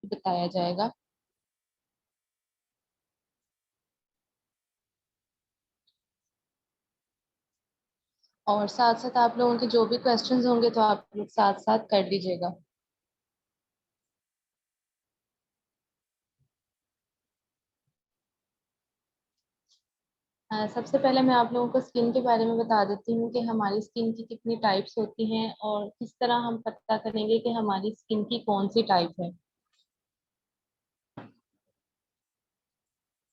बताया जाएगा। और साथ साथ आप लोगों के जो भी क्वेश्चंस होंगे तो आप लोग साथ साथ कर लीजिएगा। सबसे पहले मैं आप लोगों को स्किन के बारे में बता देती हूँ कि हमारी स्किन की कितनी टाइप्स होती हैं और किस तरह हम पता करेंगे कि हमारी स्किन की कौन सी टाइप है।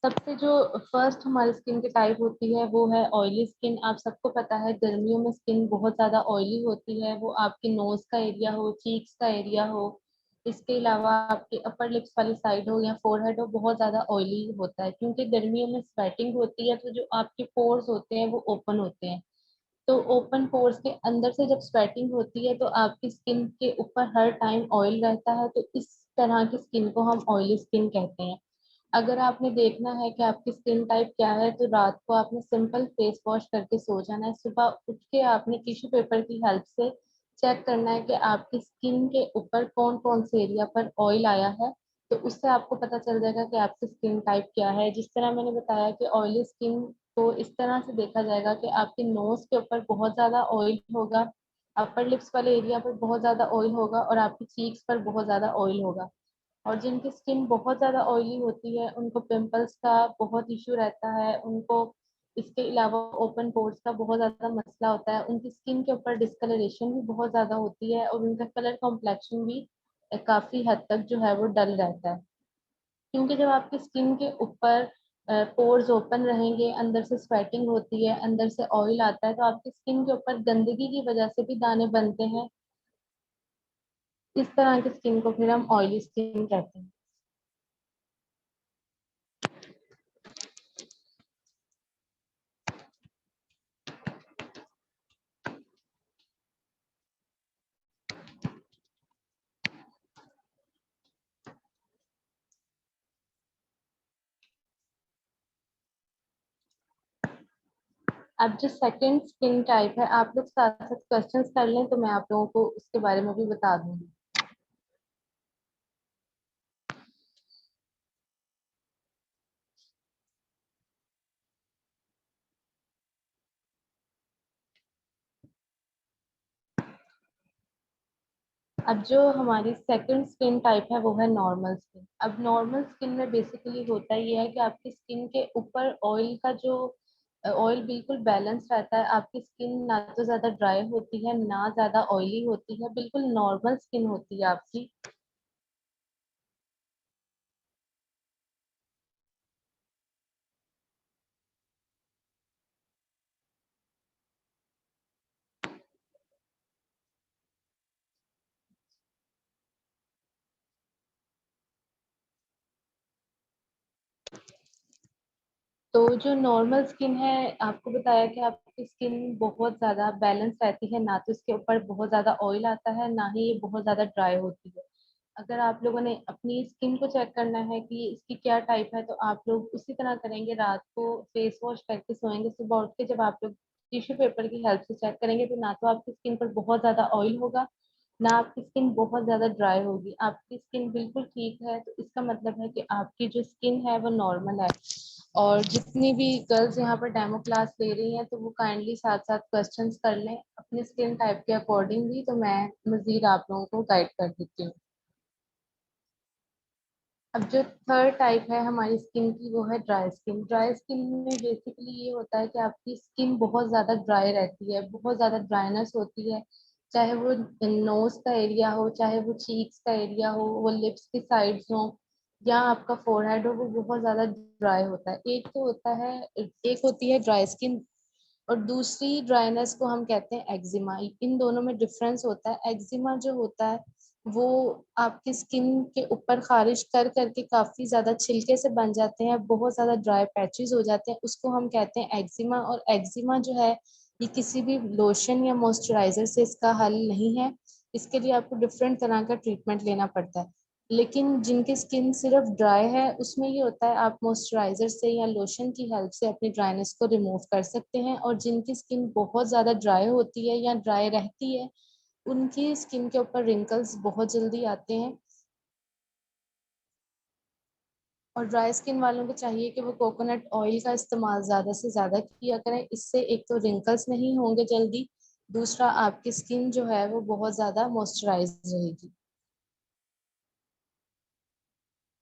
सबसे जो फर्स्ट हमारी स्किन की टाइप होती है वो है ऑयली स्किन। आप सबको पता है गर्मियों में स्किन बहुत ज्यादा ऑयली होती है, वो आपके नोज का एरिया हो, चीक्स का एरिया हो, इसके अलावा आपके अपर लिप्स वाली साइड हो या फोरहेड हो, बहुत ज्यादा ऑयली होता है क्योंकि गर्मियों में स्वेटिंग होती है तो जो आपके पोर्स होते हैं वो ओपन होते हैं। तो ओपन पोर्स के अंदर से जब स्वेटिंग होती है तो आपकी स्किन के ऊपर हर टाइम ऑयल रहता है, तो इस तरह की स्किन को हम ऑयली स्किन कहते हैं। अगर आपने देखना है कि आपकी स्किन टाइप क्या है तो रात को आपने सिंपल फेस वॉश करके सो जाना है। सुबह उठ के आपने टिश्यू पेपर की हेल्प से चेक करना है कि आपकी स्किन के ऊपर कौन कौन से एरिया पर ऑयल आया है। तो उससे आपको पता चल जाएगा कि आपकी स्किन टाइप क्या है। जिस तरह मैंने बताया कि ऑयली स्किन को इस तरह से देखा जाएगा कि आपके नोज के ऊपर बहुत ज्यादा ऑयल होगा, अपर लिप्स वाले एरिया पर बहुत ज्यादा ऑयल होगा और आपकी चीक्स पर बहुत ज्यादा ऑयल होगा। और जिनकी स्किन बहुत ज्यादा ऑयली होती है उनको पिंपल्स का बहुत इशू रहता है, उनको इसके अलावा ओपन पोर्स का बहुत ज्यादा मसला होता है, उनकी स्किन के ऊपर डिस्कलरेशन भी बहुत ज्यादा होती है और उनका कलर कॉम्प्लेक्शन भी काफी हद तक जो है वो डल रहता है। क्योंकि जब आपकी स्किन के ऊपर पोर्स ओपन रहेंगे, अंदर से स्वेटिंग होती है, अंदर से ऑयल आता है, तो आपकी स्किन के ऊपर गंदगी की वजह से भी दाने बनते हैं। इस तरह की स्किन को फिर हम ऑयली स्किन कहते हैं। अब जो सेकंड स्किन टाइप है, आप लोग साथ साथ क्वेश्चंस कर लें तो मैं आप लोगों को उसके बारे में भी बता दूंगी। अब जो हमारी सेकंड स्किन टाइप है वो है नॉर्मल स्किन। अब नॉर्मल स्किन में बेसिकली होता ये है कि आपकी स्किन के ऊपर ऑयल का जो ऑयल बिल्कुल बैलेंस रहता है। आपकी स्किन ना तो ज्यादा ड्राई होती है ना ज्यादा ऑयली होती है, बिल्कुल नॉर्मल स्किन होती है आपकी। तो जो नॉर्मल स्किन है, आपको बताया कि आपकी स्किन बहुत ज्यादा बैलेंस रहती है, ना तो इसके ऊपर बहुत ज्यादा ऑयल आता है ना ही ये बहुत ज्यादा ड्राई होती है। अगर आप लोगों ने अपनी स्किन को चेक करना है कि इसकी क्या टाइप है तो आप लोग उसी तरह करेंगे, रात को फेस वॉश करके सोएंगे, सुबह उठ के जब आप लोग टिश्यू पेपर की हेल्प से चेक करेंगे तो ना तो आपकी स्किन पर बहुत ज्यादा ऑयल होगा ना आपकी स्किन बहुत ज्यादा ड्राई होगी, आपकी स्किन बिल्कुल ठीक है। तो इसका मतलब है कि आपकी जो स्किन है वो नॉर्मल है। और जितनी भी गर्ल्स यहाँ पर डेमो क्लास ले रही हैं तो वो काइंडली साथ साथ क्वेश्चंस कर लें अपने स्किन टाइप के अकॉर्डिंगली, तो मैं मजीद आप लोगों को गाइड कर देती हूँ। अब जो थर्ड टाइप है हमारी स्किन की वो है ड्राई स्किन। ड्राई स्किन में बेसिकली ये होता है कि आपकी स्किन बहुत ज्यादा ड्राई रहती है, बहुत ज्यादा ड्राइनेस होती है, चाहे वो नोज का एरिया हो, चाहे वो चीक्स का एरिया हो, वो लिप्स की साइड्स हो या आपका फोरहेड हो, वो बहुत ज्यादा ड्राई होता है। एक तो होता है, एक होती है ड्राई स्किन और दूसरी ड्राइनेस को हम कहते हैं एक्जिमा। इन दोनों में डिफरेंस होता है। एक्जिमा जो होता है वो आपकी स्किन के ऊपर खारिश कर करके काफी ज्यादा छिलके से बन जाते हैं, बहुत ज्यादा ड्राई पैचेस हो जाते हैं, उसको हम कहते हैं एक्जिमा। और एक्जिमा जो है ये किसी भी लोशन या मॉइस्चराइजर से इसका हल नहीं है, इसके लिए आपको डिफरेंट तरह का ट्रीटमेंट लेना पड़ता है। लेकिन जिनकी स्किन सिर्फ ड्राई है उसमें ये होता है आप मॉइस्चराइजर से या लोशन की हेल्प से अपनी ड्राइनेस को रिमूव कर सकते हैं। और जिनकी स्किन बहुत ज़्यादा ड्राई होती है या ड्राई रहती है उनकी स्किन के ऊपर रिंकल्स बहुत जल्दी आते हैं। और ड्राई स्किन वालों को चाहिए कि वो कोकोनट ऑयल का इस्तेमाल ज़्यादा से ज़्यादा किया करें। इससे एक तो रिंकल्स नहीं होंगे जल्दी, दूसरा आपकी स्किन जो है वो बहुत ज़्यादा मॉइस्चराइज रहेगी।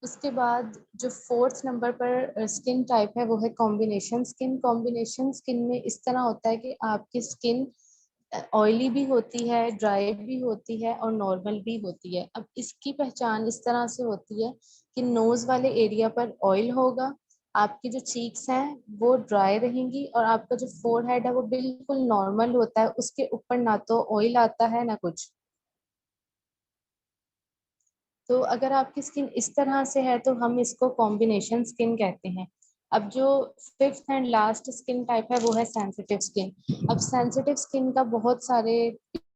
उसके बाद जो फोर्थ नंबर पर स्किन टाइप है वो है कॉम्बिनेशन स्किन। कॉम्बिनेशन स्किन में इस तरह होता है कि आपकी स्किन ऑयली भी होती है, ड्राई भी होती है और नॉर्मल भी होती है। अब इसकी पहचान इस तरह से होती है कि नोज वाले एरिया पर ऑयल होगा, आपकी जो चीक्स हैं वो ड्राई रहेंगी और आपका जो फोरहेड है वो बिल्कुल नॉर्मल होता है, उसके ऊपर ना तो ऑयल आता है ना कुछ। तो अगर आपकी स्किन इस तरह से है तो हम इसको कॉम्बिनेशन स्किन कहते हैं। अब जो fifth and last skin type है वो है सेंसिटिव स्किन। अब सेंसिटिव स्किन का बहुत सारे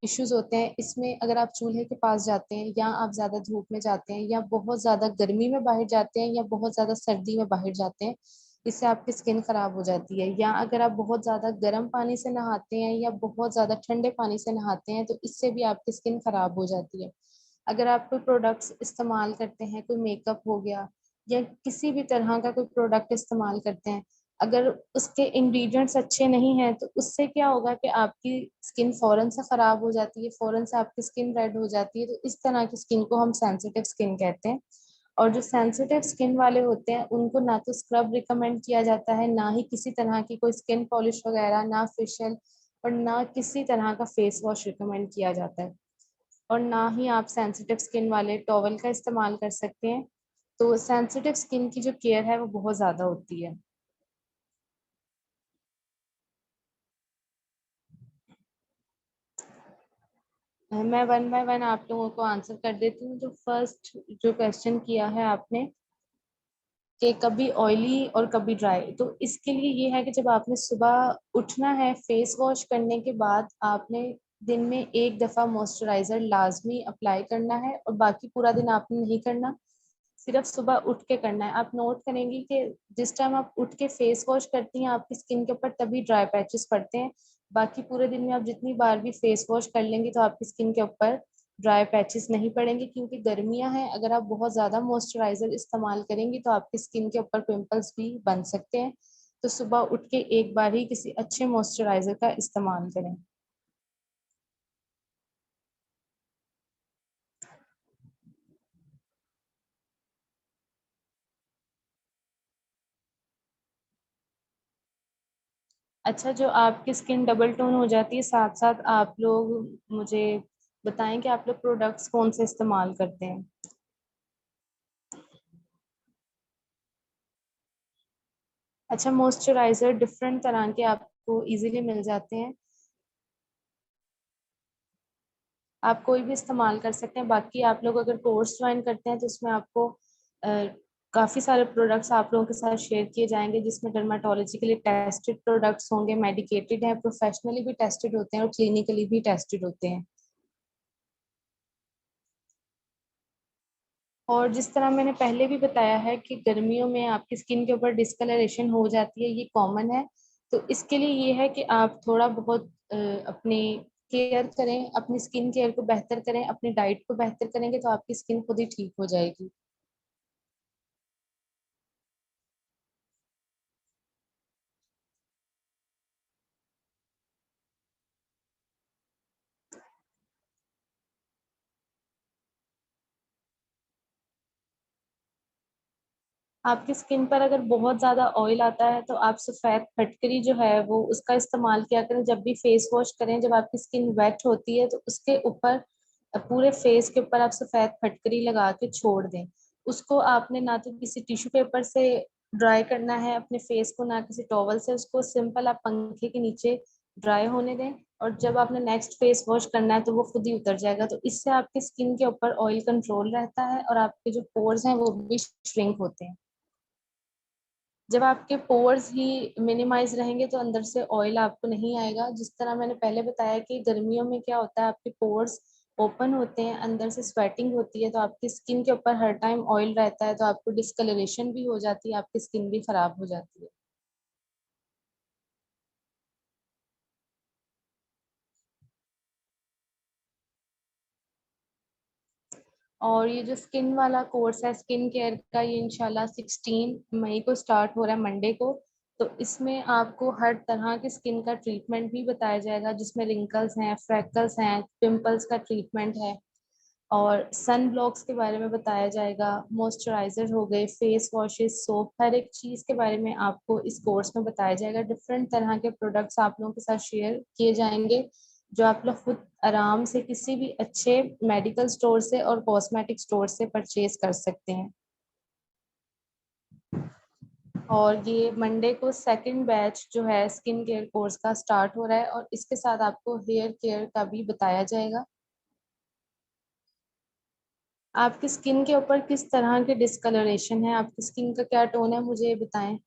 इश्यूज होते हैं इसमें। अगर आप चूल्हे के पास जाते हैं या आप ज्यादा धूप में जाते हैं या बहुत ज्यादा गर्मी में बाहर जाते हैं या बहुत ज्यादा सर्दी में बाहर जाते हैं, इससे आपकी स्किन खराब हो जाती है। या अगर आप बहुत ज्यादा गर्म पानी से नहाते हैं या बहुत ज्यादा ठंडे पानी से नहाते हैं तो इससे भी आपकी स्किन खराब हो जाती है। अगर आप कोई प्रोडक्ट्स इस्तेमाल करते हैं, कोई मेकअप हो गया या किसी भी तरह का कोई प्रोडक्ट इस्तेमाल करते हैं, अगर उसके इंग्रेडिएंट्स अच्छे नहीं हैं तो उससे क्या होगा कि आपकी स्किन फौरन से खराब हो जाती है, फौरन से आपकी स्किन रेड हो जाती है। तो इस तरह की स्किन को हम सेंसिटिव स्किन कहते हैं। और जो सेंसिटिव स्किन वाले होते हैं उनको ना तो स्क्रब रिकमेंड किया जाता है, ना ही किसी तरह की कोई स्किन पॉलिश वगैरह, ना फेशियल और ना किसी तरह का फेस वॉश रिकमेंड किया जाता है। और ना ही आप सेंसिटिव स्किन वाले टॉवल का इस्तेमाल कर सकते हैं। तो सेंसिटिव स्किन की जो केयर है वो बहुत ज़्यादा होती है। मैं वन बाय वन आप लोगों को आंसर कर देती हूँ। जो फर्स्ट जो क्वेश्चन किया है आपने कि कभी ऑयली और कभी ड्राई, तो इसके लिए ये है कि जब आपने सुबह उठना है, फेस वॉश करने के बाद आपने दिन में एक दफ़ा मॉइस्चराइजर लाजमी अप्लाई करना है और बाकी पूरा दिन आपने नहीं करना, सिर्फ सुबह उठ के करना है। आप नोट करेंगे कि जिस टाइम आप उठ के फेस वॉश करती हैं आपकी स्किन के ऊपर तभी ड्राई पैचेस पड़ते हैं। बाकी पूरे दिन में आप जितनी बार भी फेस वॉश कर लेंगे तो आपकी स्किन के ऊपर ड्राई पैचेस नहीं पड़ेंगे, क्योंकि गर्मियां हैं। अगर आप बहुत ज़्यादा मॉइस्चराइजर इस्तेमाल करेंगी तो आपकी स्किन के ऊपर पिंपल्स भी बन सकते हैं। तो सुबह उठ के एक बार ही किसी अच्छे मॉइस्चराइजर का इस्तेमाल करें। अच्छा, जो आपकी स्किन डबल टोन हो जाती है, साथ साथ आप लोग मुझे बताएं कि आप लोग प्रोडक्ट्स कौन से इस्तेमाल करते हैं। अच्छा, मॉइस्चराइजर डिफरेंट तरह के आपको इजीली मिल जाते हैं, आप कोई भी इस्तेमाल कर सकते हैं। बाकी आप लोग अगर कोर्स ज्वाइन करते हैं तो उसमें आपको काफ़ी सारे प्रोडक्ट्स आप लोगों के साथ शेयर किए जाएंगे, जिसमें डर्माटोलॉजी के लिए टेस्टेड प्रोडक्ट्स होंगे, मेडिकेटेड हैं, प्रोफेशनली भी टेस्टेड होते हैं और क्लिनिकली भी टेस्टेड होते हैं। और जिस तरह मैंने पहले भी बताया है कि गर्मियों में आपकी स्किन के ऊपर डिस्कलरेशन हो जाती है, ये कॉमन है। तो इसके लिए ये है कि आप थोड़ा बहुत अपनी केयर करें, अपनी स्किन केयर को बेहतर करें, अपनी डाइट को बेहतर करेंगे तो आपकी स्किन खुद ही ठीक हो जाएगी। आपकी स्किन पर अगर बहुत ज्यादा ऑयल आता है तो आप सफेद फटकरी जो है वो उसका इस्तेमाल किया करें। जब भी फेस वॉश करें, जब आपकी स्किन वेट होती है तो उसके ऊपर पूरे फेस के ऊपर आप सफेद फटकरी लगा के छोड़ दें। उसको आपने ना तो किसी टिश्यू पेपर से ड्राई करना है अपने फेस को, ना किसी टॉवल से, उसको सिंपल आप पंखे के नीचे ड्राई होने दें। और जब आपने नेक्स्ट फेस वॉश करना है तो वो खुद ही उतर जाएगा। तो इससे आपकी स्किन के ऊपर ऑयल कंट्रोल रहता है और आपके जो पोर्स हैं वो भी श्रिंक होते हैं। जब आपके पोर्स ही मिनिमाइज रहेंगे तो अंदर से ऑयल आपको नहीं आएगा। जिस तरह मैंने पहले बताया कि गर्मियों में क्या होता है, आपके पोर्स ओपन होते हैं, अंदर से स्वेटिंग होती है, तो आपकी स्किन के ऊपर हर टाइम ऑयल रहता है तो आपको डिस्कलरेशन भी हो जाती है, आपकी स्किन भी खराब हो जाती है। और ये जो स्किन वाला कोर्स है स्किन केयर का, ये इंशाल्लाह 16 मई को स्टार्ट हो रहा है, मंडे को। तो इसमें आपको हर तरह की स्किन का ट्रीटमेंट भी बताया जाएगा, जिसमें रिंकल्स हैं, फ्रैकल्स हैं, पिंपल्स का ट्रीटमेंट है, और सन ब्लॉक्स के बारे में बताया जाएगा, मॉइस्चराइजर हो गए, फेस वॉशेस, सोप, हर एक चीज़ के बारे में आपको इस कोर्स में बताया जाएगा। डिफरेंट तरह के प्रोडक्ट्स आप लोगों के साथ शेयर किए जाएंगे, जो आप लोग खुद आराम से किसी भी अच्छे मेडिकल स्टोर से और कॉस्मेटिक स्टोर से परचेज कर सकते हैं। और ये मंडे को सेकंड बैच जो है स्किन केयर कोर्स का स्टार्ट हो रहा है, और इसके साथ आपको हेयर केयर का भी बताया जाएगा। आपकी स्किन के ऊपर किस तरह के डिस्कलरेशन है, आपकी स्किन का क्या टोन है, मुझे ये बताएं।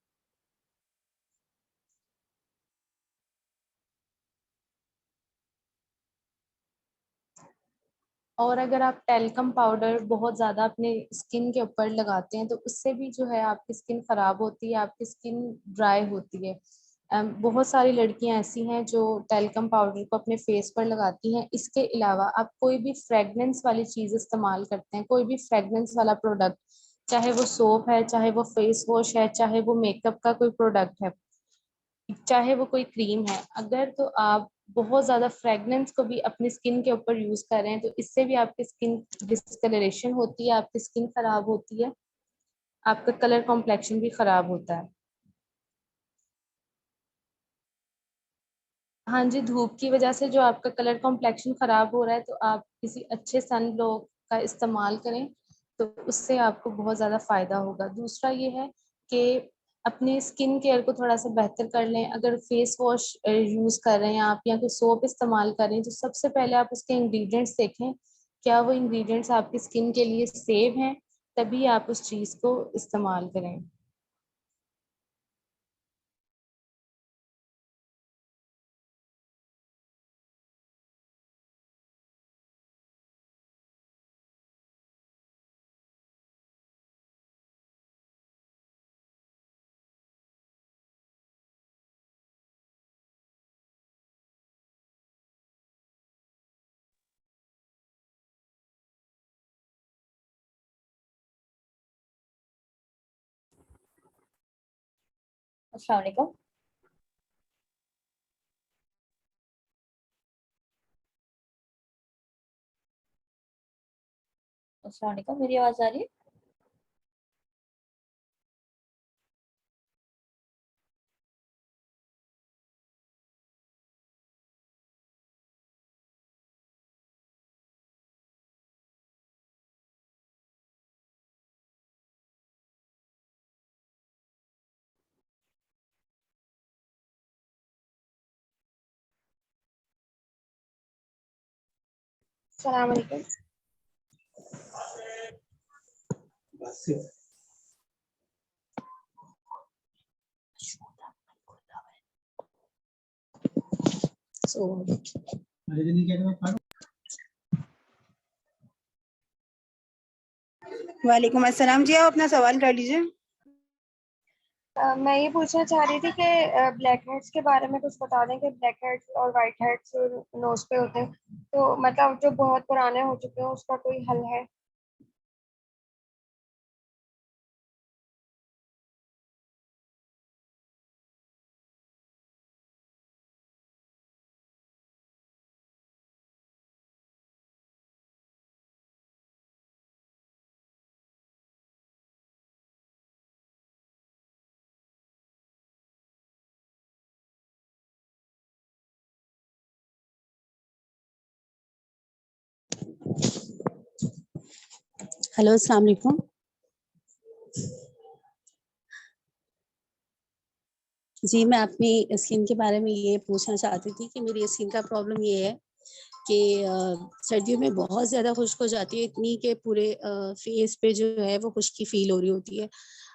और अगर आप टेल्कम पाउडर बहुत ज़्यादा अपने स्किन के ऊपर लगाते हैं तो उससे भी जो है आपकी स्किन ख़राब होती है, आपकी स्किन ड्राई होती है। बहुत सारी लड़कियां ऐसी हैं जो टेल्कम पाउडर को अपने फेस पर लगाती हैं। इसके अलावा आप कोई भी फ्रेगनेंस वाली चीज़ इस्तेमाल करते हैं, कोई भी फ्रेगनेंस वाला प्रोडक्ट, चाहे वो सोप है, चाहे वो फेस वॉश है, चाहे वो मेकअप का कोई प्रोडक्ट है, चाहे वो कोई क्रीम है, अगर तो आप बहुत ज़्यादा फ्रेगनेंस को भी अपनी स्किन के ऊपर यूज़ कर रहे हैं तो इससे भी आपकी स्किन डिस्कलरेशन होती है, आपकी स्किन खराब होती है, आपका कलर कॉम्प्लेक्शन भी खराब होता है। हाँ जी, धूप की वजह से जो आपका कलर कॉम्प्लेक्शन खराब हो रहा है, तो आप किसी अच्छे सन ब्लॉक का इस्तेमाल करें, तो उससे आपको बहुत ज़्यादा फायदा होगा। दूसरा ये है कि अपने स्किन केयर को थोड़ा सा बेहतर कर लें। अगर फेस वॉश यूज़ कर रहे हैं आप या कोई सोप इस्तेमाल कर रहे हैं, तो सबसे पहले आप उसके इंग्रेडिएंट्स देखें, क्या वो इंग्रेडिएंट्स आपकी स्किन के लिए सेफ हैं, तभी आप उस चीज़ को इस्तेमाल करें। अस्सलाम वालेकुम। अस्सलाम वालेकुम, मेरी आवाज आ रही है? सलाम अलैकुम। वालेकुम अस्सलाम जी, आप अपना सवाल कर लीजिए। मैं ये पूछना चाह रही थी कि ब्लैक हेड्स के बारे में कुछ बता दें कि ब्लैक हेड्स और वाइट हेड्स नोज पे होते हैं, तो मतलब जो बहुत पुराने हो चुके हैं उसका कोई हल है? हेलो, अस्सलाम वालेकुम। जी, मैं अपनी स्किन के बारे में ये पूछना चाहती थी कि मेरी स्किन का प्रॉब्लम ये है कि सर्दियों में बहुत ज़्यादा खुश्क हो जाती है, इतनी कि पूरे फेस पे जो है वो खुश्की फील हो रही होती है।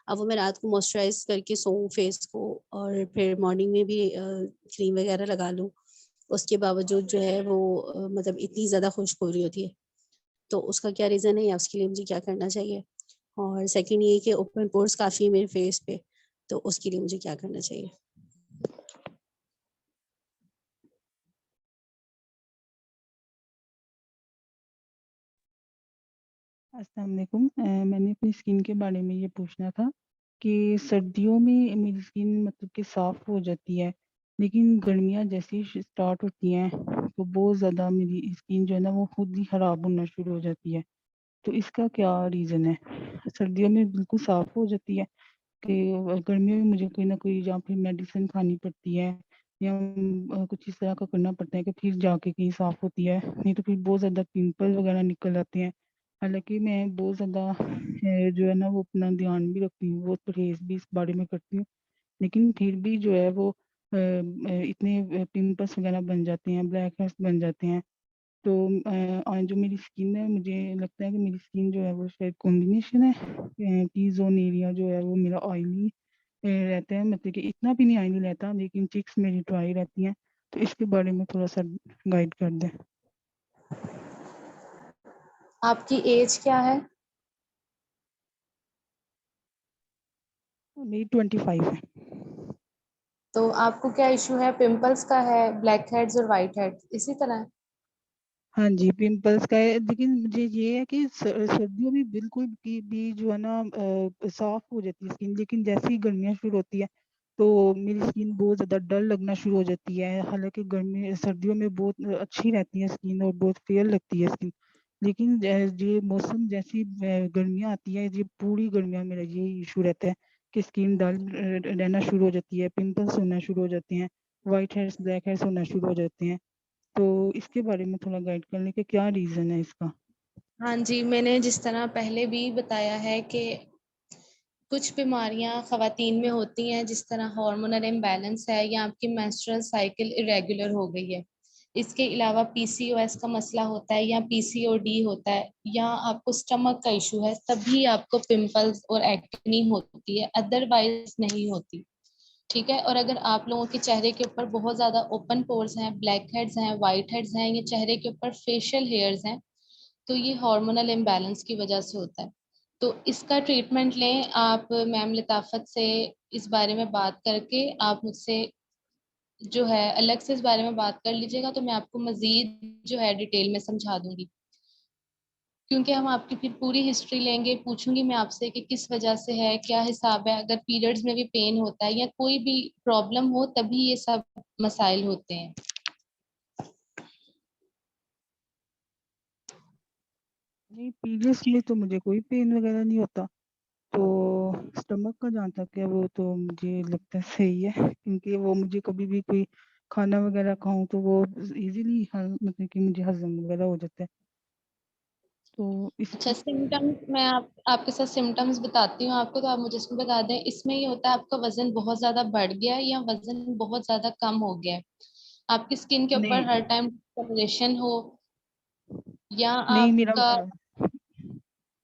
अब वो मैं रात को मॉइस्चराइज़ करके सोऊँ फेस को और फिर मॉर्निंग में भी क्रीम वगैरह लगा लूँ, उसके बावजूद जो है वो मतलब इतनी ज़्यादा खुश्क हो रही होती है। तो उसका क्या रीज़न है या उसके लिए मुझे क्या करना चाहिए? और सेकंड ये कि ओपन पोर्स काफ़ी है मेरे फेस पे, तो उसके लिए मुझे क्या करना चाहिए? अस्सलाम वालेकुम। मैंने अपनी स्किन के बारे में ये पूछना था कि सर्दियों में मेरी स्किन मतलब कि साफ़ हो जाती है, लेकिन गर्मियाँ जैसे ही स्टार्ट होती हैं, तो बहुत ज़्यादा मेरी स्किन जो है ना वो खुद ही ख़राब होना शुरू हो जाती है। तो इसका क्या रीज़न है? सर्दियों में बिल्कुल साफ़ हो जाती है कि गर्मियों में मुझे कोई ना कोई या फिर मेडिसिन खानी पड़ती है या कुछ इस तरह का करना पड़ता है कि फिर जाके कहीं साफ़ होती है, नहीं तो फिर बहुत ज़्यादा पिंपल वग़ैरह निकल आते हैं। हालाँकि मैं बहुत ज़्यादा जो है ना वो अपना ध्यान भी रखती हूँ, बहुत परहेज़ भी इस बारे में करती हूँ, लेकिन फिर भी जो है वो इतने पिंपल्स वग़ैरह बन जाते हैं, ब्लैक हेड्स बन जाते हैं। तो जो मेरी स्किन है मुझे लगता है कि मेरी स्किन जो है वो शायद कॉम्बिनेशन है टी ज़ोन एरिया जो है वो मेरा ऑयली रहता है, मतलब कि इतना भी नहीं ऑयली रहता, लेकिन चिक्स मेरी ड्राई रहती हैं। तो इसके बारे में थोड़ा-सा गाइड कर दें। आपकी एज क्या है? मेरी 25 है। तो आपको क्या इशू है? पिंपल्स का है, ब्लैक हेड्स और व्हाइट हेड्स इसी तरह? हाँ जी, पिंपल्स का है, लेकिन मुझे ये है कि सर्दियों में बिल्कुल भी जो है ना साफ़ हो जाती है स्किन, लेकिन जैसे ही गर्मियाँ शुरू होती है, तो मेरी स्किन बहुत ज़्यादा डल लगना शुरू हो जाती है। हालाँकि सर्दियों में बहुत अच्छी रहती है स्किन और बहुत फेयर लगती है स्किन। लेकिन ये मौसम जैसी गर्मियाँ आती है, ये पूरी गर्मियाँ मेरा यही इश्यू रहता है कि स्किन डल रहना शुरू हो जाती है, पिंपल्स होना शुरू हो जाते हैं, व्हाइट हेड्स, ब्लैक हेड्स होना शुरू हो जाते हैं। तो इसके बारे में थोड़ा गाइड करने के क्या रीज़न है इसका? हाँ जी, मैंने जिस तरह पहले भी बताया है कि कुछ बीमारियां ख़वातीन में होती हैं, जिस तरह हार्मोनल इम्बैलेंस है या आपकी मेंस्ट्रुअल साइकिल इरेगुलर हो गई है। इसके अलावा पीसीओएस का मसला होता है या पीसीओडी होता है या आपको स्टमक का इशू है, तभी आपको पिंपल्स और एक्ने होती है, अदरवाइज नहीं होती। ठीक है। और अगर आप लोगों के चेहरे के ऊपर बहुत ज्यादा ओपन पोर्स हैं, ब्लैक हेड्स हैं, व्हाइट हेड्स हैं, या चेहरे के ऊपर फेशियल हेयर्स हैं, तो ये हार्मोनल इम्बैलेंस की वजह से होता है। तो इसका ट्रीटमेंट लें आप। मैम लताफत से इस बारे में बात करके आप मुझसे जो है अलग से इस बारे में बात कर लीजिएगा, तो मैं आपको मजीद जो है डिटेल में समझा दूंगी। क्योंकि हम आपकी फिर पूरी हिस्ट्री लेंगे, पूछूंगी मैं आपसे कि किस वजह से है, क्या हिसाब है, अगर पीरियड्स में भी पेन होता है या कोई भी प्रॉब्लम हो तभी ये सब मसाइल होते हैं। नहीं, पीरियड्स में तो मुझे कोई पेन वगैरह नहीं होता। तो स्टमक का जहाँ तक है वो तो मुझे लगता है सही है, क्योंकि वो मुझे कभी भी कोई खाना वगैरह खाऊँ तो वो ईज़िली मतलब कि मुझे हज़म वगैरह हो जाता है। तो अच्छा, इसकी सिम्टम्स मैं आपके साथ सिम्टम्स बताती हूँ आपको, तो आप मुझे इसमें बता दें। इसमें ये होता है आपका वजन बहुत ज्यादा बढ़ गया है या वजन बहुत ज्यादा कम हो गया है? आपकी स्किन के ऊपर नहीं, हर टाइम डिस्कलरेशन हो या नहीं मेरा आपका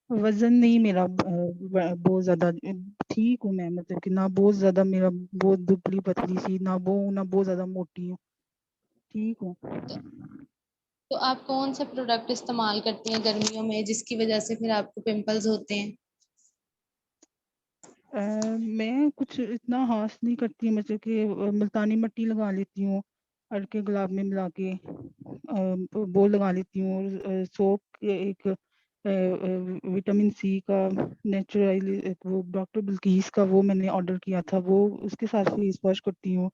वज़न नहीं मेरा बहुत ज़्यादा ठीक हूँ मैं, मतलब कि ना बहुत ज़्यादा मेरा बहुत दुबली-पतली सी, ना ना बहुत ज़्यादा मोटी हूँ, ठीक हूँ। तो आप कौन सा प्रोडक्ट इस्तेमाल करती हैं गर्मियों में जिसकी वजह से फिर आपको पिंपल्स होते हैं? मैं कुछ इतना ख़ास नहीं करती, मतलब कि मुल्तानी मिट्टी लगा लेती हूँ, हल्के गुलाब में मिला के वो लगा लेती हूँ, और सोप एक विटामिन सी का नेचुरली वो डॉक्टर बिल्किस का वो मैंने ऑर्डर किया था, वो उसके साथ फेस वॉश करती हूँ।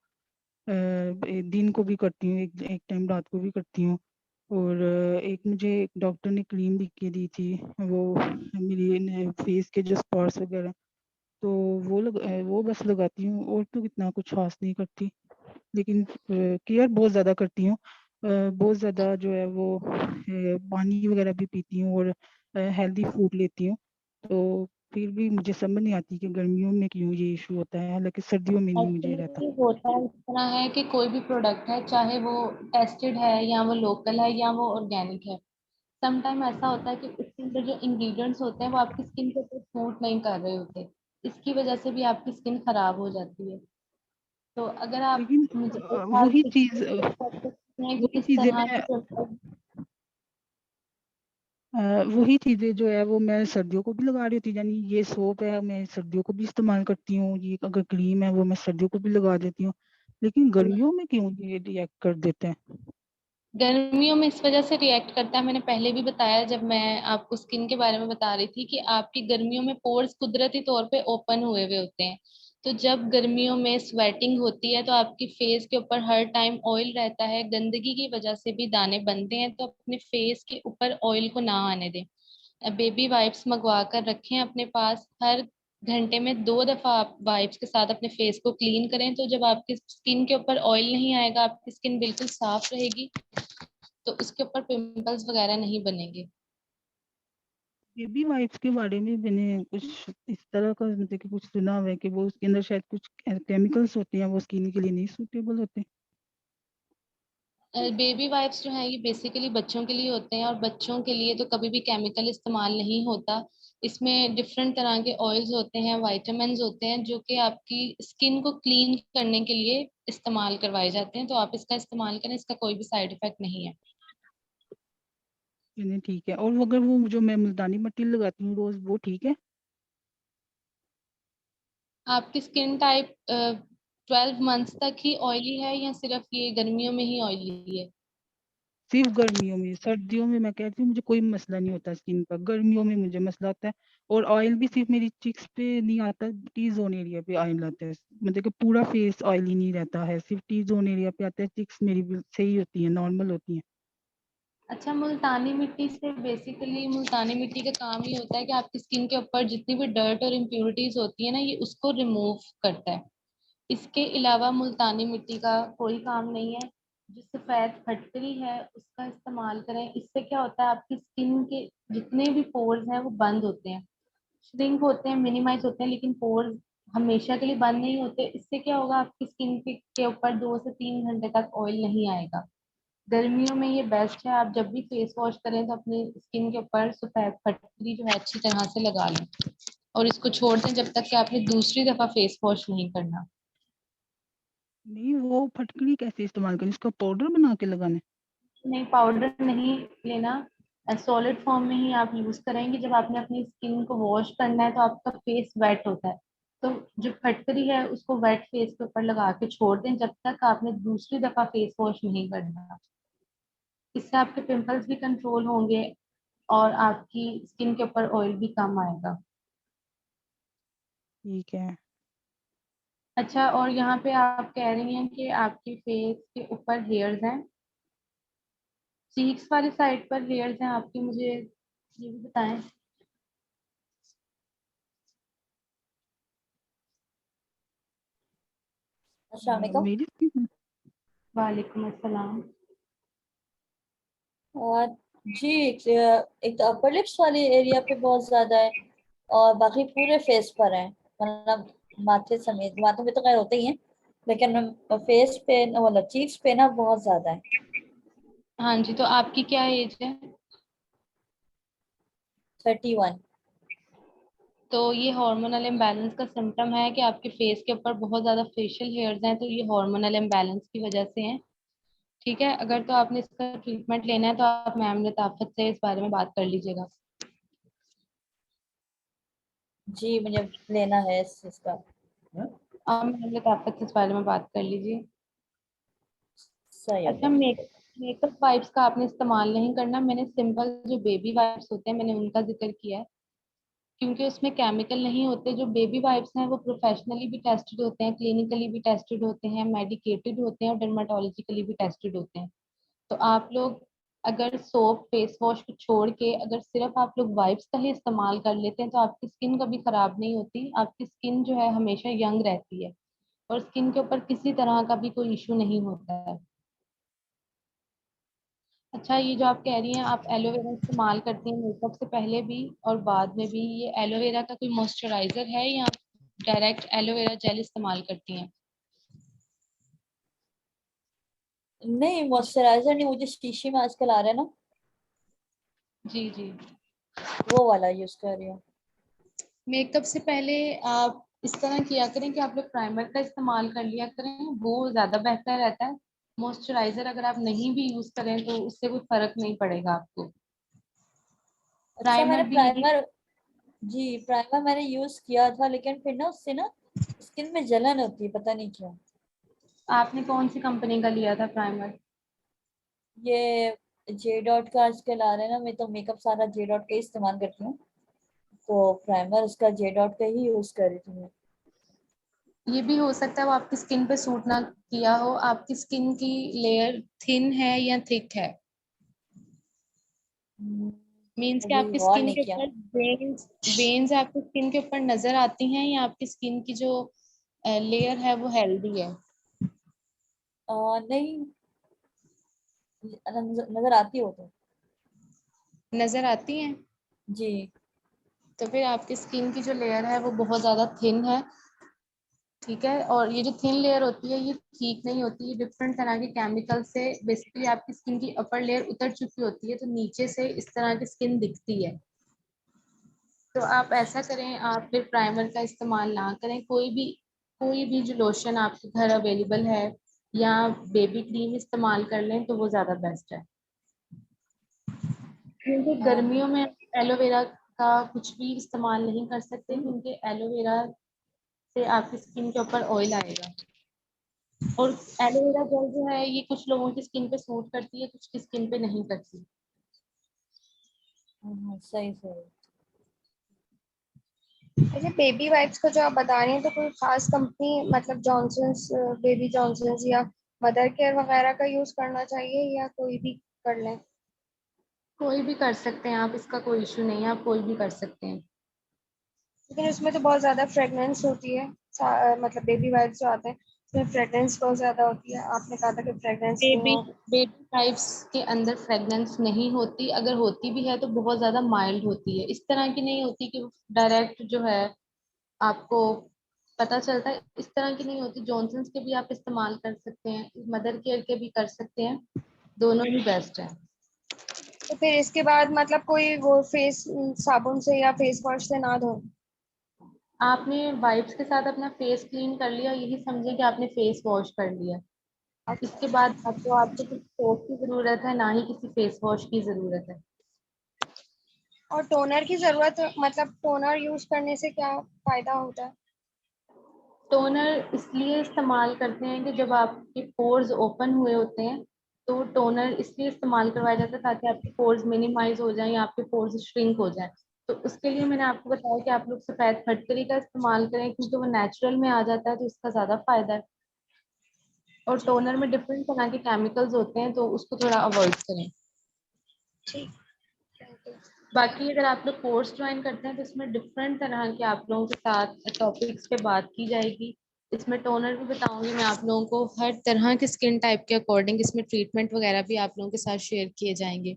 दिन को भी करती हूँ, एक एक टाइम रात को भी करती हूँ। और एक मुझे एक डॉक्टर ने क्रीम लिख के दी थी, वो मेरी फेस के जो स्पॉट्स वगैरह, तो वो बस लगाती हूँ, और तो इतना कुछ ख़ास नहीं करती। लेकिन केयर बहुत ज़्यादा करती हूँ। बहुत ज़्यादा जो है वो पानी वगैरह भी पीती हूँ, और हेल्दी फूड लेती हूँ। तो फिर भी मुझे समझ नहीं आती कि गर्मियों में क्यों ये इश्यू होता है, हालाँकि सर्दियों में नहीं मुझे रहता। एक्चुअली होता है इस तरह है कि कोई भी प्रोडक्ट है, चाहे वो टेस्टेड है या वो लोकल है या वो ऑर्गेनिक है, समटाइम ऐसा होता है कि उसके अंदर जो इंग्रेडिएंट्स होते हैं वो आपकी स्किन के ऊपर सूट नहीं कर रहे होते। इसकी वजह से भी आपकी स्किन खराब हो जाती है। तो अगर आप लेकिन मुझे एक बार वही कर सकते हैं कि वही किस चीज़ें तरह मैं के पिंपल्स। वही चीज़ें जो है वो मैं सर्दियों को भी लगा रही होती, यानी ये सोप है मैं सर्दियों को भी इस्तेमाल करती हूँ, ये अगर क्रीम है वो मैं सर्दियों को भी लगा देती हूँ। लेकिन गर्मियों में क्यों ये रिएक्ट कर देते हैं? गर्मियों में इस वजह से रिएक्ट करता है, मैंने पहले भी बताया जब मैं आपको स्किन के बारे में बता रही थी कि आपकी गर्मियों में पोर्स कुदरती तौर पे ओपन हुए हुए होते हैं। तो जब गर्मियों में स्वेटिंग होती है तो आपकी फेस के ऊपर हर टाइम ऑयल रहता है, गंदगी की वजह से भी दाने बनते हैं, तो अपने फेस के ऊपर ऑयल को ना आने दें। बेबी वाइप्स मंगवा कर रखें अपने पास, हर घंटे में 2 दफा आप वाइप्स के साथ अपने फेस को क्लीन करें, तो जब आपकी स्किन के ऊपर ऑयल नहीं आएगा, आपकी स्किन बिल्कुल साफ रहेगी, तो उसके ऊपर पिंपल्स वगैरह नहीं बनेंगे। बेबी वाइप्स के बारे में मैंने कुछ इस तरह का मतलब कि कुछ सुना हुआ है कि वो उसके अंदर शायद कुछ केमिकल्स होते हैं, वो स्किन के लिए नहीं सूटेबल होते। बेबी वाइप्स जो है ये बेसिकली बच्चों के लिए होते हैं, और बच्चों के लिए तो कभी भी केमिकल इस्तेमाल नहीं होता। इसमें डिफरेंट तरह के ऑयल्स होते हैं, वाइटामिन्स होते हैं, जो कि आपकी स्किन को क्लीन करने के लिए इस्तेमाल करवाए जाते हैं। तो आप इसका इस्तेमाल करें, इसका कोई भी साइड इफेक्ट नहीं है। चलिए ठीक है। और अगर वो जो मैं मुल्तानी मिट्टी लगाती हूँ रोज, वो ठीक है? आपकी स्किन टाइप 12 मंथ्स तक ही ऑयली है या सिर्फ ये गर्मियों में ही ऑयली है? सिर्फ गर्मियों में। सर्दियों में मैं कहती हूँ मुझे कोई मसला नहीं होता स्किन का, गर्मियों में मुझे मसला आता है। और ऑयल भी सिर्फ मेरी चिक्स पे नहीं आता, टी जोन एरिया पे ऑयल आता है। मतलब कि पूरा फेस ऑयली नहीं रहता है, सिर्फ टी जोन एरिया पे आता है। चिक्स मेरी सही होती है, नॉर्मल होती है। अच्छा, मुल्तानी मिट्टी से बेसिकली मुल्तानी मिट्टी का काम ये होता है कि आपकी स्किन के ऊपर जितनी भी डर्ट और इम्प्योरिटीज होती है ना, ये उसको रिमूव करता है। इसके अलावा मुल्तानी मिट्टी का कोई काम नहीं है। जो सफेद फटकरी है उसका इस्तेमाल करें। इससे क्या होता है, आपकी स्किन के जितने भी पोर्स हैं वो बंद होते हैं, श्रिंक होते हैं, मिनिमाइज होते हैं, लेकिन पोर्स हमेशा के लिए बंद नहीं होते। इससे क्या होगा, आपकी स्किन के ऊपर 2 से 3 घंटे तक ऑयल नहीं आएगा। गर्मियों में ये बेस्ट है। आप जब भी फेस वॉश करें तो अपनी स्किन के ऊपर सफेद फटकरी जो है अच्छी तरह से लगा लें, और इसको छोड़ दें जब तक कि आपने दूसरी दफा फेस वॉश नहीं करना। नहीं, वो फटकरी कैसे इस्तेमाल करें? इसका पाउडर बना के लगाना है? नहीं, पाउडर नहीं लेना, सॉलिड फॉर्म में ही आप यूज करेंगे। जब आपने अपनी स्किन को वॉश करना है तो आपका फेस वेट होता है, तो जो फटकरी है उसको वेट फेस के ऊपर लगा के छोड़ दें जब तक आपने दूसरी दफा फेस वॉश नहीं करना। इससे आपके पिंपल्स भी कंट्रोल होंगे और आपकी स्किन के ऊपर ऑयल भी कम आएगा। ठीक है। अच्छा, और यहाँ पे आप कह रही हैं कि आपके फेस के ऊपर हेयर्स हैं, चीक्स वाली साइड पर हेयर्स हैं आपकी, मुझे ये भी बताएं। अस्सलाम वालेकुम। मेरी skin वालेकुम अस्सलाम। और जी, एक तो अपर लिप्स वाले एरिया पे बहुत ज्यादा है, और बाकी पूरे फेस पर है। मतलब माथे समेत, माथे पे तो खैर होते ही हैं, लेकिन फेस पे मतलब चीक्स पे ना बहुत ज्यादा है। हाँ जी, तो आपकी क्या एज है? 31। तो ये हार्मोनल इम्बैलेंस का सिम्टम है कि आपके फेस के ऊपर बहुत ज्यादा फेशियल हेयर्स हैं, तो ये हार्मोनल इम्बैलेंस की वजह से हैं। ठीक है, अगर तो आपने इसका ट्रीटमेंट लेना है तो आप मैम लताफत से इस बारे में बात कर लीजिएगा। जी, मुझे लेना है इस चीज का। आप मैम लताफत से इस बारे में बात कर लीजिए। सही हो अच्छा, गया। मेकअप वाइप्स का आपने इस्तेमाल नहीं करना। मैंने सिंपल जो बेबी वाइप्स होते हैं मैंने उनका जिक्र किया है, क्योंकि उसमें केमिकल नहीं होते। जो बेबी वाइप्स हैं वो प्रोफेशनली भी टेस्टेड होते हैं, क्लिनिकली भी टेस्टेड होते हैं, मेडिकेटेड होते हैं और डर्माटोलॉजिकली भी टेस्टेड होते हैं। तो आप लोग अगर सोप फेस वॉश को छोड़ के अगर सिर्फ आप लोग वाइप्स का ही इस्तेमाल कर लेते हैं तो आपकी स्किन कभी खराब नहीं होती, आपकी स्किन जो है हमेशा यंग रहती है, और स्किन के ऊपर किसी तरह का भी कोई इशू नहीं होता है। अच्छा, ये जो आप कह रही हैं आप एलोवेरा इस्तेमाल करती हैं मेकअप से पहले भी और बाद में भी, ये एलोवेरा का कोई मॉइस्चराइजर है या डायरेक्ट एलोवेरा जेल इस्तेमाल करती हैं? नहीं, मॉइस्चराइजर नहीं, मुझे शीशी में आजकल आ रहा है ना, जी जी। वो वाला यूज कर रही हूँ। मेकअप से पहले आप इस तरह किया करें कि आप लोग प्राइमर का इस्तेमाल कर लिया करें, वो ज़्यादा बेहतर रहता है। मॉइस्चराइजर अगर आप नहीं भी यूज़ करें तो उससे कोई फर्क नहीं पड़ेगा आपको। अच्छा, मैंने प्राइमर भी यही। प्राइमर, जी प्राइमर मैंने यूज किया था, लेकिन फिर ना उससे ना स्किन में जलन होती है, पता नहीं क्यों। आपने कौन सी कंपनी का लिया था प्राइमर? ये जे डॉट का आजकल आ रहा है ना, मैं तो मेकअप सारा जे डॉट का ही इस्तेमाल करती हूँ, तो प्राइमर उसका जे डॉट का ही यूज कर रही थी मैं। ये भी हो सकता है वो आपकी स्किन पे सूट ना किया हो। आपकी स्किन की लेयर थिन है या थिक है? हम्म, मीन्स कि अभी आपकी गौर स्किन नहीं के किया। ऊपर वेन्स वेन्स आपकी स्किन के ऊपर नजर आती हैं, या आपकी स्किन की जो लेयर है वो हेल्दी है? नहीं, नजर आती हो तो। नजर आती हैं? जी। तो फिर आपकी स्किन की जो लेयर है वो बहुत ज्यादा थिन है। ठीक है, और ये जो थिन लेयर होती है ये ठीक नहीं होती। ये डिफरेंट तरह के केमिकल से बेसिकली आपकी स्किन की अपर लेयर उतर चुकी होती है, तो नीचे से इस तरह की स्किन दिखती है। तो आप ऐसा करें, आप फिर प्राइमर का इस्तेमाल ना करें। कोई भी जो लोशन आपके घर अवेलेबल है या बेबी क्रीम इस्तेमाल कर लें तो वो ज़्यादा बेस्ट है। क्योंकि हाँ, गर्मियों में एलोवेरा का कुछ भी इस्तेमाल नहीं कर सकते, क्योंकि एलोवेरा से आपकी स्किन के ऊपर ऑयल आएगा। और एलोवेरा जेल जो है ये कुछ लोगों की स्किन पे सूट करती है, कुछ की स्किन पे नहीं करती। हाँ, सही सही। अच्छा, बेबी वाइप्स को जो आप बता रही हैं तो कोई खास कंपनी, मतलब जॉनसन्स, बेबी जॉनसन्स या मदर केयर वगैरह का यूज करना चाहिए या कोई भी कर लें? कोई भी कर सकते हैं आप, इसका कोई इशू नहीं है, आप कोई भी कर सकते हैं। लेकिन उसमें तो बहुत ज्यादा फ्रेगनेंस होती है। मतलब बेबी वाइप्स जो आते हैं उसमें फ्रेगनेंस बहुत ज्यादा होती है, आपने कहा था कि फ्रेगनेंस नहीं बेबी हो। बेबी वाइप्स के अंदर फ्रेगनेंस नहीं होती। अगर होती भी है तो बहुत ज्यादा माइल्ड होती है, इस तरह की नहीं होती कि डायरेक्ट जो है आपको पता चलता है। इस तरह की नहीं होती। जॉनसन्स के भी आप इस्तेमाल कर सकते हैं, मदर केयर के भी कर सकते हैं, दोनों ही बेस्ट है। तो फिर इसके बाद मतलब कोई वो फेस साबुन से या फेस वॉश से ना धो? आपने वाइप्स के साथ अपना फेस क्लीन कर लिया, यही समझे कि आपने फेस वॉश कर लिया। इसके बाद आपको किसी सोप की जरूरत है, ना ही किसी फेस वॉश की जरूरत है। और टोनर की जरूरत, मतलब टोनर यूज करने से क्या फायदा होता है? टोनर इसलिए इस्तेमाल करते हैं कि जब आपके पोर्स ओपन हुए होते हैं तो टोनर इसलिए इस्तेमाल करवाया जाता है ताकि आपके पोर्स मिनिमाइज हो जाएं या आपके पोर्स श्रिंक हो जाए। तो उसके लिए मैंने आपको बताया कि आप लोग सफेद फटकरी का इस्तेमाल करें, क्योंकि वो नेचुरल में आ जाता है तो इसका ज्यादा फायदा है। और ठीक टोनर में डिफरेंट तरह के केमिकल्स होते हैं तो उसको थोड़ा अवॉइड करें। ठीक। Thank you. बाकी अगर आप लोग कोर्स ज्वाइन करते हैं तो इसमें डिफरेंट तरह के आप लोगों के साथ टॉपिक्स पे बात की जाएगी। इसमें टोनर भी बताऊंगी मैं आप लोगों को, हर तरह के स्किन टाइप के अकॉर्डिंग इसमें ट्रीटमेंट वगैरह भी आप लोगों के साथ शेयर किए जाएंगे।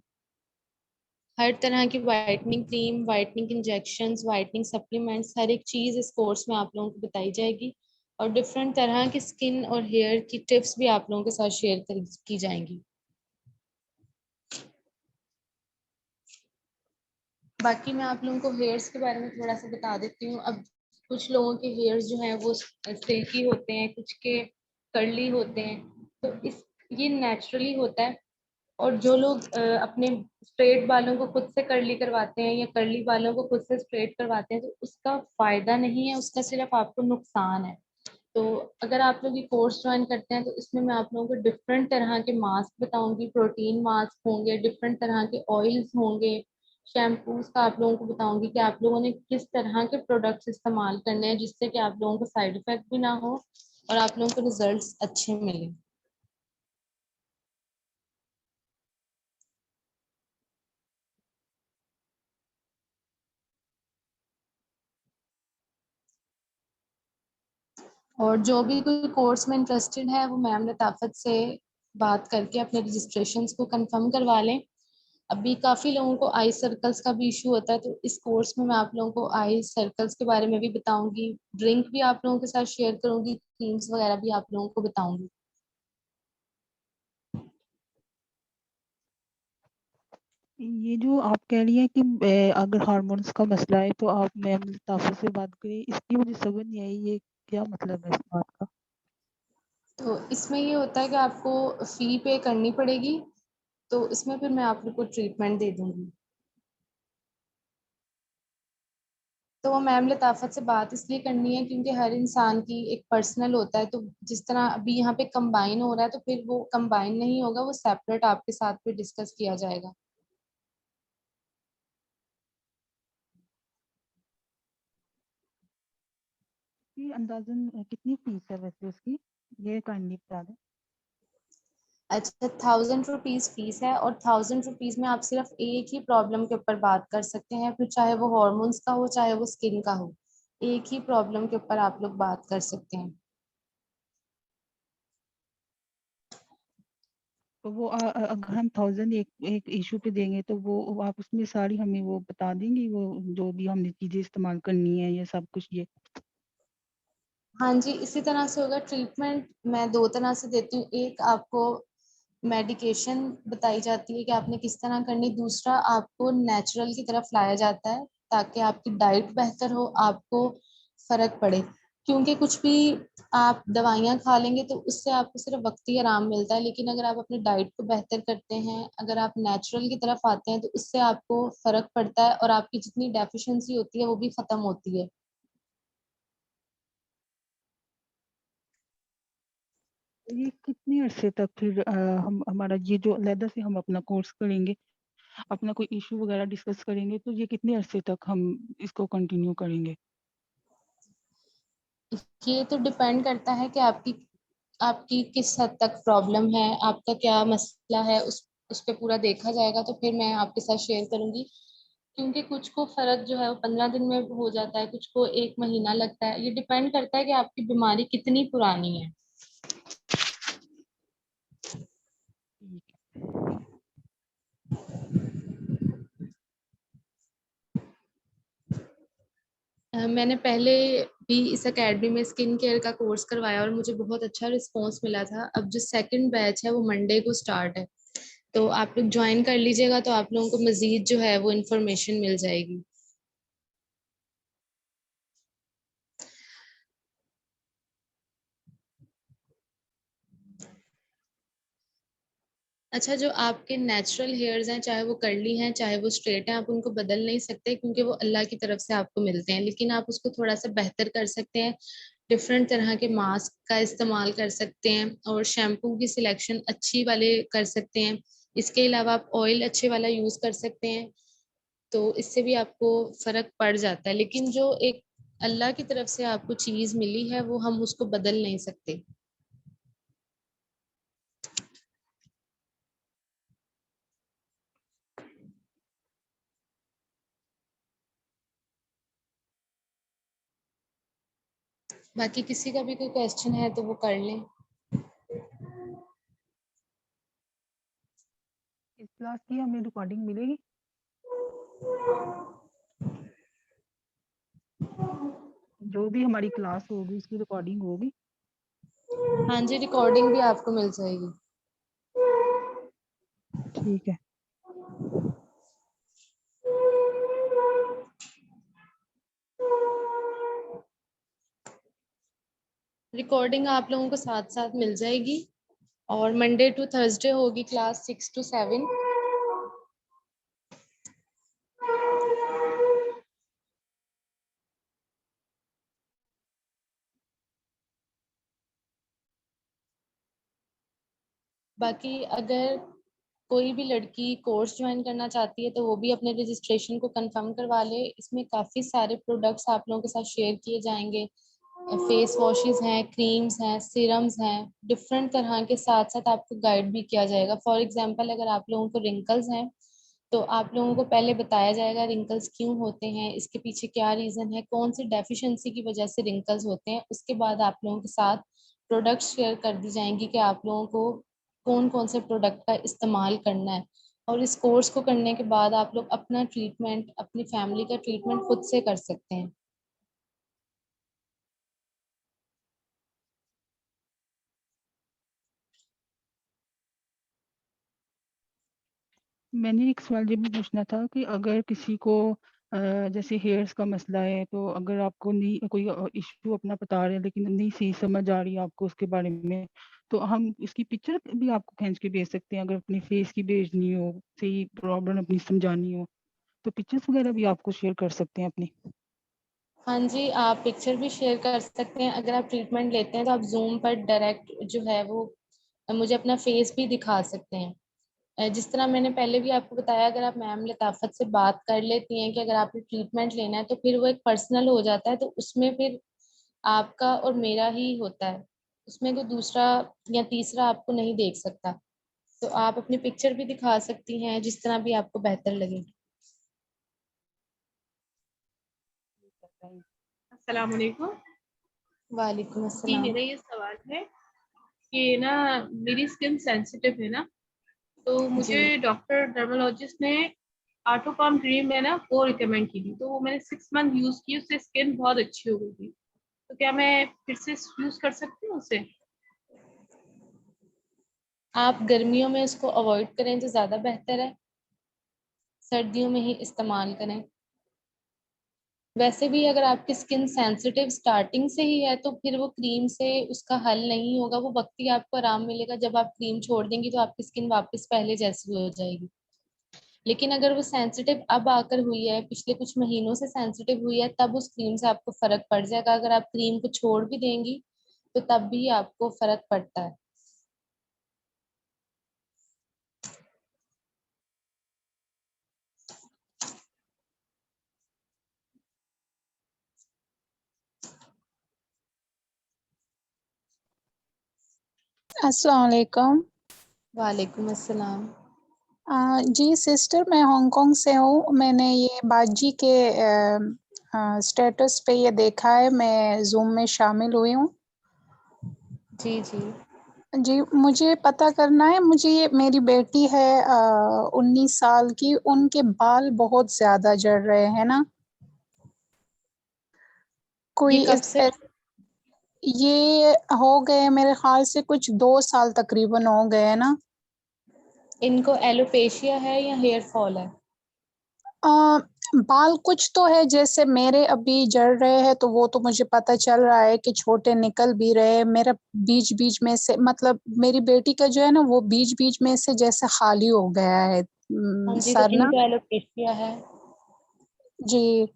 हर तरह की whitening cream, whitening injections, whitening supplements, हर एक चीज़ इस कोर्स में आप लोगों को बताई जाएगी। और डिफरेंट तरह की स्किन और हेयर की टिप्स भी आप लोगों के साथ शेयर की जाएंगी। बाकी मैं आप लोगों को हेयर्स के बारे में थोड़ा सा बता देती हूँ। अब कुछ लोगों के हेयर्स जो हैं वो सिल्की होते हैं, कुछ के कर्ली होते हैं, तो इस ये नेचुरली होता है। और जो लोग अपने स्ट्रेट बालों को खुद से कर्ली करवाते हैं या कर्ली बालों को खुद से स्ट्रेट करवाते हैं तो उसका फायदा नहीं है, उसका सिर्फ आपको नुकसान है। तो अगर आप लोग ये कोर्स ज्वाइन करते हैं तो इसमें मैं आप लोगों को डिफरेंट तरह के मास्क बताऊंगी, प्रोटीन मास्क होंगे, डिफरेंट तरह के ऑयल्स होंगे, शैम्पूज का आप लोगों को बताऊंगी कि आप लोगों ने किस तरह के प्रोडक्ट्स इस्तेमाल करने हैं जिससे कि आप लोगों को साइड इफेक्ट भी ना हो और आप लोगों को रिजल्ट्स अच्छे मिले। और जो भी कोई कोर्स में इंटरेस्टेड है वो मैम लताफत से बात करके अपने रजिस्ट्रेशंस को कंफर्म करवा लें। अभी काफी लोगों को आई सर्कल्स का भी इशू होता है, तो इस कोर्स में मैं आप लोगों को आई सर्कल्स के बारे में भी बताऊंगी, ड्रिंक भी आप लोगों के साथ शेयर करूंगी, क्रीम्स वगैरह भी आप लोगों को बताऊंगी। ये जो आप कह रही हैं कि अगर हार्मोन्स का मसला है तो आप मैम लताफ़ा से बात करिए, इसकी मुझे समझ नहीं आई, ये क्या मतलब है इस बात का? तो इसमें ये होता है कि आपको फी पे करनी पड़ेगी, तो इसमें फिर मैं आप लोग को ट्रीटमेंट दे दूंगी। तो वो मैम लताफत से बात इसलिए करनी है क्योंकि हर इंसान की एक पर्सनल होता है, तो जिस तरह अभी यहाँ पे कंबाइन हो रहा है तो फिर वो कंबाइन नहीं होगा, वो सेपरेट आपके साथ फिर डिस्कस किया जाएगा। कि अंदाजन कितनी फीस है वैसे उसकी, ये काइंडली बता दें। अच्छा, 1000 रुपीज फीस है, और 1000 रुपीज में आप सिर्फ एक ही प्रॉब्लम के ऊपर बात कर सकते हैं, फिर चाहे वो हॉर्मोन्स का हो चाहे वो स्किन का हो, एक ही प्रॉब्लम के ऊपर आप लोग बात कर सकते हैं। तो वो अगर हम 1000 एक एक इशू पे देंगे तो वो आप उसमें सारी हमें वो बता देंगी, वो जो भी हमने चीजें इस्तेमाल करनी है, ये सब कुछ ये। हाँ जी, इसी तरह से होगा। ट्रीटमेंट मैं दो तरह से देती हूँ, एक आपको मेडिकेशन बताई जाती है कि आपने किस तरह करनी, दूसरा आपको नेचुरल की तरफ लाया जाता है ताकि आपकी डाइट बेहतर हो, आपको फर्क पड़े। क्योंकि कुछ भी आप दवाइयाँ खा लेंगे तो उससे आपको सिर्फ वक्ती आराम मिलता है, लेकिन अगर आप अपनी डाइट को बेहतर करते हैं, अगर आप नेचुरल की तरफ आते हैं तो उससे आपको फर्क पड़ता है और आपकी जितनी डेफिशिएंसी होती है वो भी खत्म होती है। तो ये कितने अरसे तक फिर हम हमारा ये जो अलहदा से हम अपना कोर्स करेंगे, अपना कोई इशू वगैरह डिस्कस करेंगे, तो ये कितने अरसे तक हम इसको कंटिन्यू करेंगे? ये तो डिपेंड करता है कि आपकी आपकी किस हद तक प्रॉब्लम है, आपका क्या मसला है, उस पे पूरा देखा जाएगा तो फिर मैं आपके साथ शेयर करूंगी। क्योंकि कुछ को फर्क जो है वो 15 दिन में हो जाता है, कुछ को 1 महीना लगता है, ये डिपेंड करता है कि आपकी बीमारी कितनी पुरानी है। ठीक है। मैंने पहले भी इस एकेडमी में स्किन केयर का कोर्स करवाया और मुझे बहुत अच्छा रिस्पांस मिला था। अब जो सेकंड बैच है वो मंडे को स्टार्ट है, तो आप लोग ज्वाइन कर लीजिएगा तो आप लोगों को मजीद जो है वो इन्फॉर्मेशन मिल जाएगी। अच्छा, जो आपके नेचुरल हेयर्स हैं, चाहे वो कर्ली हैं चाहे वो स्ट्रेट हैं, आप उनको बदल नहीं सकते क्योंकि वो अल्लाह की तरफ से आपको मिलते हैं, लेकिन आप उसको थोड़ा सा बेहतर कर सकते हैं। डिफरेंट तरह के मास्क का इस्तेमाल कर सकते हैं और शैम्पू की सिलेक्शन अच्छी वाले कर सकते हैं। इसके अलावा आप ऑयल अच्छे वाला यूज कर सकते हैं, तो इससे भी आपको फर्क पड़ जाता है। लेकिन जो एक अल्लाह की तरफ से आपको चीज मिली है वो हम उसको बदल नहीं सकते। बाकी किसी का भी कोई क्वेश्चन है तो वो कर लें। इस क्लास की हमें रिकॉर्डिंग मिलेगी? जो भी हमारी क्लास होगी उसकी रिकॉर्डिंग होगी? हाँ जी, रिकॉर्डिंग भी आपको मिल जाएगी। ठीक है। रिकॉर्डिंग आप लोगों को साथ साथ मिल जाएगी, और मंडे टू थर्सडे होगी क्लास 6 to 7। बाकी अगर कोई भी लड़की कोर्स ज्वाइन करना चाहती है तो वो भी अपने रजिस्ट्रेशन को कंफर्म करवा ले। इसमें काफ़ी सारे प्रोडक्ट्स आप लोगों के साथ शेयर किए जाएंगे। फेस वॉशेस हैं, क्रीम्स हैं, सीरम्स हैं, डिफरेंट तरह के, साथ साथ आपको गाइड भी किया जाएगा। फॉर एग्जांपल अगर आप लोगों को रिंकल्स हैं तो आप लोगों को पहले बताया जाएगा रिंकल्स क्यों होते हैं, इसके पीछे क्या रीज़न है, कौन सी डेफिशिएंसी की वजह से रिंकल्स होते हैं। उसके बाद आप लोगों के साथ प्रोडक्ट्स शेयर कर दी जाएंगी कि आप लोगों को कौन कौन से प्रोडक्ट का इस्तेमाल करना है। और इस कोर्स को करने के बाद आप लोग अपना ट्रीटमेंट, अपनी फैमिली का ट्रीटमेंट खुद से कर सकते हैं। मैंने एक सवाल ये भी पूछना था कि अगर किसी को जैसे हेयर्स का मसला है, तो अगर आपको नहीं कोई इशू अपना बता रहे हैं लेकिन नहीं सही समझ आ रही है आपको उसके बारे में, तो हम इसकी पिक्चर भी आपको खींच के भेज सकते हैं अगर अपनी फेस की भेजनी हो, सही प्रॉब्लम अपनी समझानी हो, तो पिक्चर्स वगैरह भी आपको शेयर कर सकते हैं अपनी। हाँ जी, आप पिक्चर भी शेयर कर सकते हैं। अगर आप ट्रीटमेंट लेते हैं तो आप जूम पर डायरेक्ट जो है वो मुझे अपना फेस भी दिखा सकते हैं। जिस तरह मैंने पहले भी आपको बताया, अगर आप मैम लताफत से बात कर लेती हैं कि अगर आपने ट्रीटमेंट लेना है तो फिर वो एक पर्सनल हो जाता है, तो उसमें फिर आपका और मेरा ही होता है, उसमें कोई दूसरा या तीसरा आपको नहीं देख सकता। तो आप अपनी पिक्चर भी दिखा सकती हैं जिस तरह भी आपको बेहतर लगे। अस्सलाम वालेकुम। वालेकुम जी, अस्सलाम। मेरा ये सवाल है कि ना मेरी स्किन सेंसिटिव है ना, तो जी मुझे डॉक्टर डर्मेटोलॉजिस्ट ने आटोपाम क्रीम है ना वो रिकमेंड की थी, तो वो मैंने 6 मंथ यूज की, उससे स्किन बहुत अच्छी हो गई थी। तो क्या मैं फिर से यूज कर सकती हूँ उसे? आप गर्मियों में इसको अवॉइड करें तो ज़्यादा बेहतर है, सर्दियों में ही इस्तेमाल करें। वैसे भी अगर आपकी स्किन सेंसिटिव स्टार्टिंग से ही है तो फिर वो क्रीम से उसका हल नहीं होगा, वो वक्त ही आपको आराम मिलेगा। जब आप क्रीम छोड़ देंगी तो आपकी स्किन वापस पहले जैसी हो जाएगी। लेकिन अगर वो सेंसिटिव अब आकर हुई है, पिछले कुछ महीनों से सेंसिटिव हुई है, तब उस क्रीम से आपको फर्क पड़ जाएगा। अगर आप क्रीम को छोड़ भी देंगी तो तब भी आपको फर्क पड़ता है। अस्सलाम वालेकुम। वालेकुम अस्सलाम। जी सिस्टर, मैं हांगकांग से हूँ। मैंने ये बाजी के स्टेटस पे ये देखा है, मैं जूम में शामिल हुई हूँ। जी जी। जी, मुझे पता करना है, मुझे ये मेरी बेटी है 19 साल की, उनके बाल बहुत ज़्यादा झड़ रहे हैं ना, ये कोई कब से? ये हो गए मेरे ख्याल से कुछ 2 साल तकरीबन हो गए हैं ना। इनको एलोपेशिया है या हेयर फॉल है? अ, बाल कुछ तो है, जैसे मेरे अभी जड़ रहे हैं तो वो तो मुझे पता चल रहा है कि छोटे निकल भी रहे हैं। मेरा बीच बीच में से, मतलब मेरी बेटी का जो है ना वो बीच बीच में से जैसे खाली हो गया है हाँ जी, तो सर ना। इनको एलोपेशिया है। जी,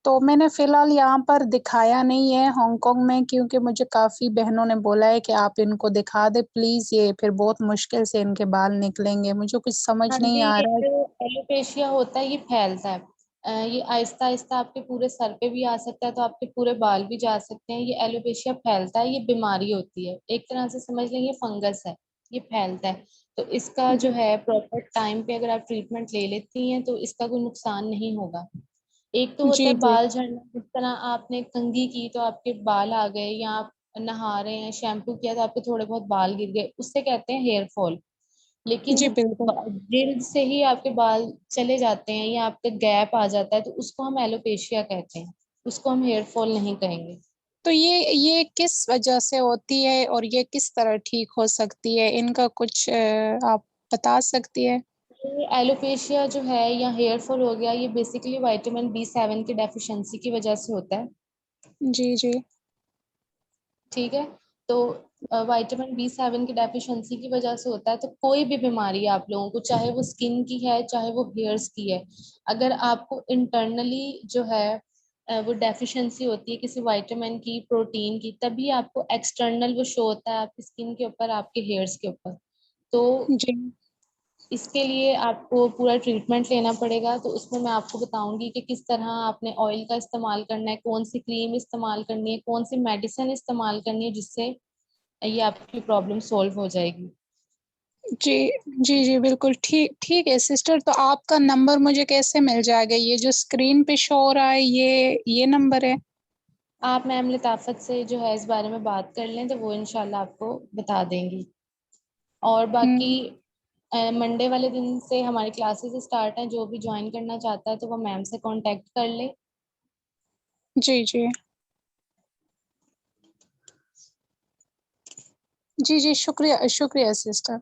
तो मैंने फिलहाल यहाँ पर दिखाया नहीं है हांगकांग में, क्योंकि मुझे काफी बहनों ने बोला है कि आप इनको दिखा दे प्लीज, ये फिर बहुत मुश्किल से इनके बाल निकलेंगे। मुझे कुछ समझ हाँ नहीं जी, आ ये रहा है। जो एलोपेशिया होता है ये फैलता है। ये आहिस्ता आहिस्ता आपके पूरे सर पे भी आ सकता है, तो आपके पूरे बाल भी जा सकते हैं। ये एलोपेशिया फैलता है, ये बीमारी होती है, एक तरह से समझ लें ये फंगस है, ये फैलता है। तो इसका जो जी है प्रॉपर टाइम पे अगर आप ट्रीटमेंट ले लेती हैं तो इसका कोई नुकसान नहीं होगा। एक तो होता जी है जी बाल झड़ना, जिस तरह आपने कंघी की तो आपके बाल आ गए, या आप नहा रहे हैं शैम्पू किया तो आपके थोड़े बहुत बाल गिर गए, उससे कहते हैं हेयर फॉल। लेकिन जी जब बिल्कुल। जल्द से ही आपके बाल चले जाते हैं या आपका गैप आ जाता है तो उसको हम एलोपेशिया कहते हैं, उसको हम हेयर फॉल नहीं कहेंगे। तो ये किस वजह से होती है और ये किस तरह ठीक हो सकती है, इनका कुछ आप बता सकती है? ये एलोपेशिया जो है या हेयर फॉल हो गया, ये बेसिकली विटामिन B7 की डेफिशिएंसी की वजह से होता है। जी जी ठीक है, तो विटामिन B7 की डेफिशिएंसी की वजह से होता है। तो कोई भी बीमारी आप लोगों को, चाहे वो स्किन की है चाहे वो हेयर्स की है, अगर आपको इंटरनली जो है वो डेफिशिएंसी होती है किसी विटामिन की, प्रोटीन की, तभी आपको एक्सटर्नल वो शो होता है आपकी स्किन के ऊपर, आपके हेयर्स के ऊपर। तो जी इसके लिए आपको पूरा ट्रीटमेंट लेना पड़ेगा। तो उसमें मैं आपको बताऊंगी कि किस तरह आपने ऑयल का इस्तेमाल करना है, कौन सी क्रीम इस्तेमाल करनी है, कौन सी मेडिसिन इस्तेमाल करनी है, जिससे ये आपकी प्रॉब्लम सॉल्व हो जाएगी। जी जी जी बिल्कुल ठीक ठीक है सिस्टर। तो आपका नंबर मुझे कैसे मिल जाएगा? ये जो स्क्रीन पे शो हो रहा है ये नंबर है? आप मैम लताफत से जो है इस बारे में बात कर लें तो वो इंशाल्लाह आपको बता देंगी। और बाकी हम्म। मंडे वाले दिन से हमारी क्लासेस स्टार्ट हैं, जो भी ज्वाइन करना चाहता है तो वो मैम से कांटेक्ट कर ले। जी जी जी जी शुक्रिया शुक्रिया सिस्टर।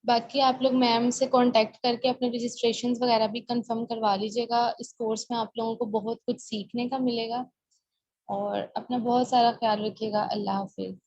बाकी आप लोग मैम से कांटेक्ट करके अपने रजिस्ट्रेशंस वगैरह भी कंफर्म करवा लीजिएगा। इस कोर्स में आप लोगों को बहुत कुछ सीखने का मिलेगा और अपना बहुत सारा ख्याल रखिएगा। अल्लाह हाफिज।